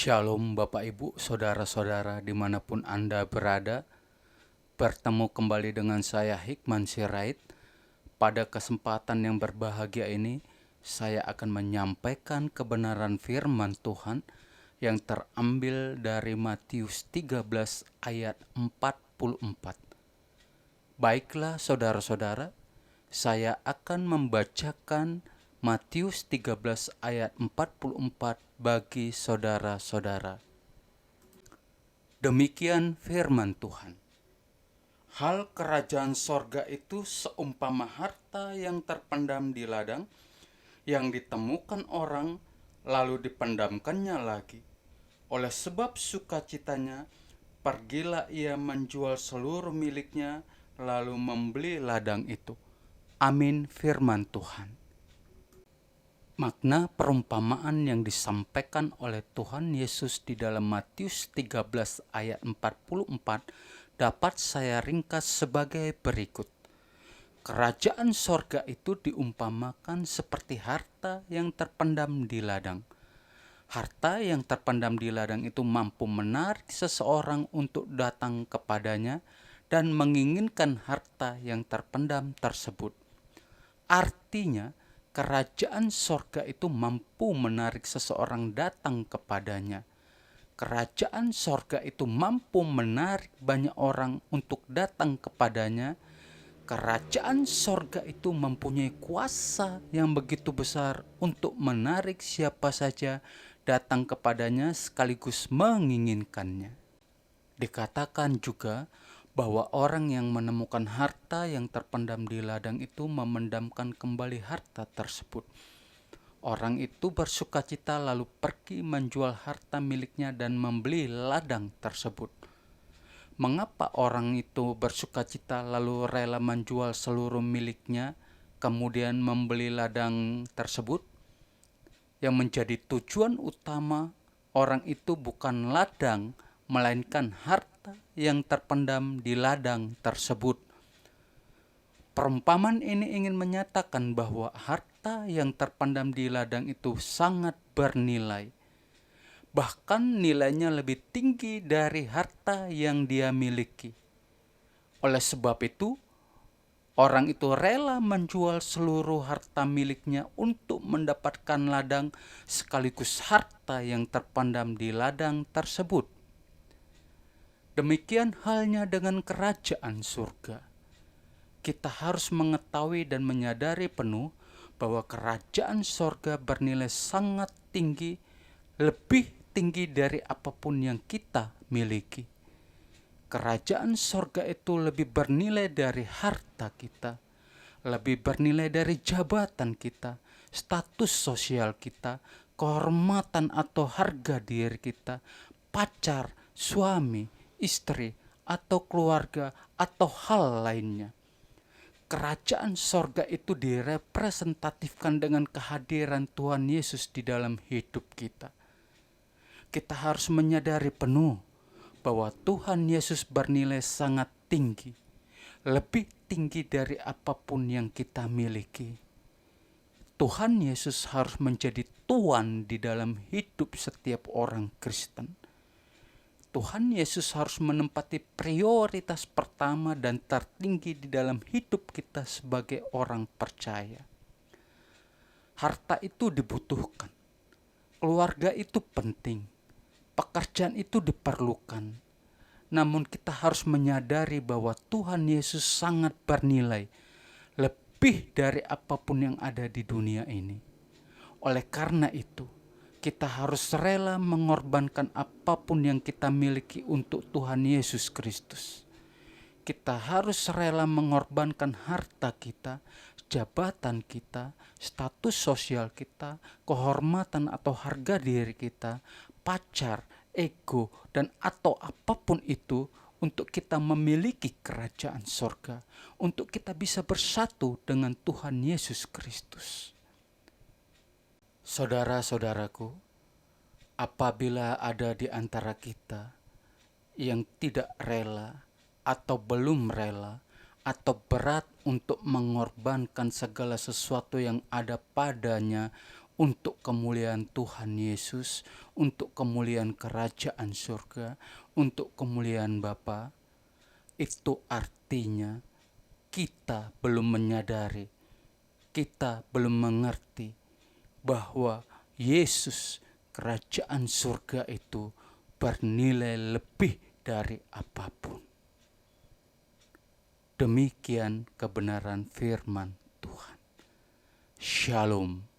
Shalom Bapak Ibu, Saudara-saudara dimanapun Anda berada. Bertemu kembali dengan saya Hikman Sirait. Pada kesempatan yang berbahagia ini, saya akan menyampaikan kebenaran firman Tuhan yang terambil dari Matius 13 ayat 44. Baiklah saudara-saudara, saya akan membacakan Matius 13 ayat 44 bagi saudara-saudara. Demikian firman Tuhan. Hal kerajaan sorga itu seumpama harta yang terpendam di ladang, yang ditemukan orang, lalu dipendamkannya lagi. Oleh sebab sukacitanya, pergilah ia menjual seluruh miliknya, lalu membeli ladang itu. Amin firman Tuhan. Makna perumpamaan yang disampaikan oleh Tuhan Yesus di dalam Matius 13 ayat 44 dapat saya ringkas sebagai berikut. Kerajaan sorga itu diumpamakan seperti harta yang terpendam di ladang. Harta yang terpendam di ladang itu mampu menarik seseorang untuk datang kepadanya dan menginginkan harta yang terpendam tersebut. Artinya, kerajaan sorga itu mampu menarik seseorang datang kepadanya. Kerajaan sorga itu mampu menarik banyak orang untuk datang kepadanya. Kerajaan sorga itu mempunyai kuasa yang begitu besar untuk menarik siapa saja datang kepadanya sekaligus menginginkannya. Dikatakan juga bahwa orang yang menemukan harta yang terpendam di ladang itu memendamkan kembali harta tersebut. Orang itu bersukacita lalu pergi menjual harta miliknya dan membeli ladang tersebut. Mengapa orang itu bersukacita lalu rela menjual seluruh miliknya, kemudian membeli ladang tersebut? Yang menjadi tujuan utama orang itu bukan ladang, melainkan harta yang terpendam di ladang tersebut. Perumpamaan ini ingin menyatakan bahwa harta yang terpendam di ladang itu sangat bernilai. Bahkan nilainya lebih tinggi dari harta yang dia miliki. Oleh sebab itu, orang itu rela menjual seluruh harta miliknya untuk mendapatkan ladang sekaligus harta yang terpendam di ladang tersebut. Demikian halnya dengan kerajaan surga. Kita harus mengetahui dan menyadari penuh bahwa kerajaan surga bernilai sangat tinggi, lebih tinggi dari apapun yang kita miliki. Kerajaan surga itu lebih bernilai dari harta kita, lebih bernilai dari jabatan kita, status sosial kita, kehormatan atau harga diri kita, pacar, suami, istri, atau keluarga, atau hal lainnya. Kerajaan sorga itu direpresentatifkan dengan kehadiran Tuhan Yesus di dalam hidup kita. Kita harus menyadari penuh bahwa Tuhan Yesus bernilai sangat tinggi, lebih tinggi dari apapun yang kita miliki. Tuhan Yesus harus menjadi Tuhan di dalam hidup setiap orang Kristen. Tuhan Yesus harus menempati prioritas pertama dan tertinggi di dalam hidup kita sebagai orang percaya. Harta itu dibutuhkan, keluarga itu penting, pekerjaan itu diperlukan. Namun kita harus menyadari bahwa Tuhan Yesus sangat bernilai, lebih dari apapun yang ada di dunia ini. Oleh karena itu, kita harus rela mengorbankan apapun yang kita miliki untuk Tuhan Yesus Kristus. Kita harus rela mengorbankan harta kita, jabatan kita, status sosial kita, kehormatan atau harga diri kita, pacar, ego, dan atau apapun itu untuk kita memiliki kerajaan sorga, untuk kita bisa bersatu dengan Tuhan Yesus Kristus. Saudara-saudaraku, apabila ada di antara kita yang tidak rela atau belum rela atau berat untuk mengorbankan segala sesuatu yang ada padanya untuk kemuliaan Tuhan Yesus, untuk kemuliaan kerajaan surga, untuk kemuliaan Bapa, itu artinya kita belum menyadari, kita belum mengerti bahwa Yesus, kerajaan surga itu bernilai lebih dari apapun. Demikian kebenaran firman Tuhan. Shalom.